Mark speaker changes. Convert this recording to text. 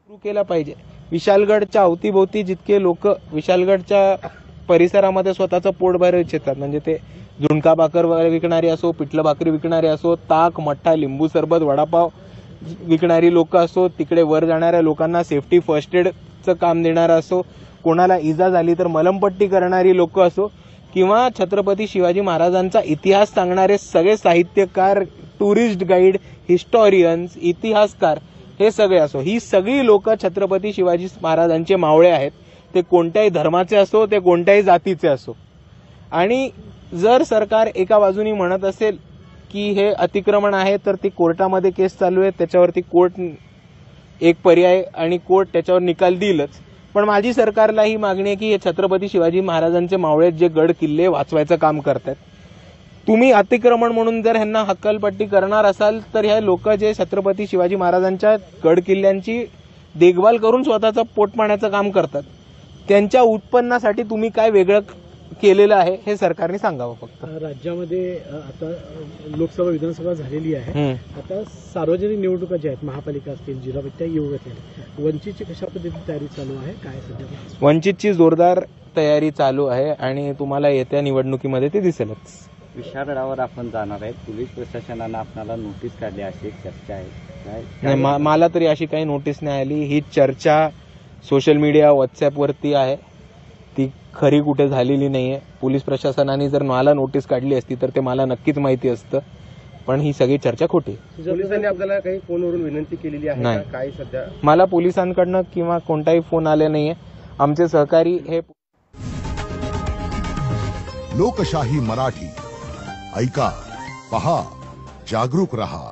Speaker 1: सुरू केला पाहिजे। विशालगडच्या अवतीभोवती जितके लोक विशालगडच्या परिसरामध्ये स्वतःचं पोट भरू इच्छितात, म्हणजे ते झुणका भाकर विकणारे असो, पिठलं भाकरी विकणारे असो, ताक मठ्ठा लिंबू सरबत वडापाव विकणारी लोक असो, तिकडे वर जाणाऱ्या लोकांना सेफ्टी फर्स्ट एडचं काम देणारा असो, कोणाला इजा झाली तर मलमपट्टी करणारी लोक असो, किंवा छत्रपती शिवाजी महाराजांचा इतिहास सांगणारे सगळे साहित्यकार, टुरिस्ट गाईड, हिस्टॉरियन्स, इतिहासकार हे सगळे असो, ही सगळी लोक छत्रपती शिवाजी महाराजांचे मावळे आहेत। ते कोणत्याही धर्माचे असो, ते कोणत्याही जातीचे असो। आणि जर सरकार एका बाजूनी म्हणत असेल की हे अतिक्रमण आहे, तर ती कोर्टामध्ये केस चालू आहे, त्याच्यावरती कोर्ट एक पर्याय आणि कोर्ट त्याच्यावर निकाल देईलच। पण माझी सरकारला ही मागणी आहे की हे छत्रपती शिवाजी महाराजांचे मावळे जे गड किल्ले वाचवायचं काम करतात, तुम्ही अतिक्रमण म्हणून जर ह्यांना हक्कलपट्टी करणार असाल तर ह्या लोक जे छत्रपती शिवाजी महाराजांच्या गड किल्ल्यांची देखभाल करून स्वतःचं पोटपाण्याचं काम करतात, त्यांच्या उत्पन्नासाठी तुम्ही काय वेगळं केलेलं आहे हे सरकारने सांगावं। फक्त
Speaker 2: राज्यामध्ये आता लोकसभा विधानसभा झालेली आहे, आता सार्वजनिक निवडणुका ज्या आहेत, महापालिका असतील, जिल्हा परिषद येऊ घातल्या, वंचितची कशा पद्धतीने तयारी चालू आहे, काय सध्या?
Speaker 1: वंचितची जोरदार तयारी चालू आहे आणि तुम्हाला येत्या निवडणुकीमध्ये ते दिसेलच।
Speaker 3: विशाळगडावर आपण जाणार आहे, पोलीस प्रशासनानं आपल्याला नोटीस काढली अशी एक चर्चा आहे।
Speaker 1: नाही, मला तरी अशी काही नोटीस नाही आली। ही चर्चा सोशल मीडिया व्हॉट्सअपवरती आहे, ती खरी कुठे झालेली नाहीये। पोलीस प्रशासनाने जर मला नोटीस काढली असती तर ते मला नक्कीच माहिती असतं, पण ही सगळी चर्चा खोटी।
Speaker 2: पोलिसांनी आपल्याला काही फोनवरून विनंती केलेली आहे
Speaker 1: नाही,
Speaker 2: काय सध्या
Speaker 1: मला पोलिसांकडनं किंवा कोणताही फोन आले नाहीये। आमचे सहकारी हे
Speaker 4: लोकशाही मराठी ऐका, पहा, जागरूक रहा।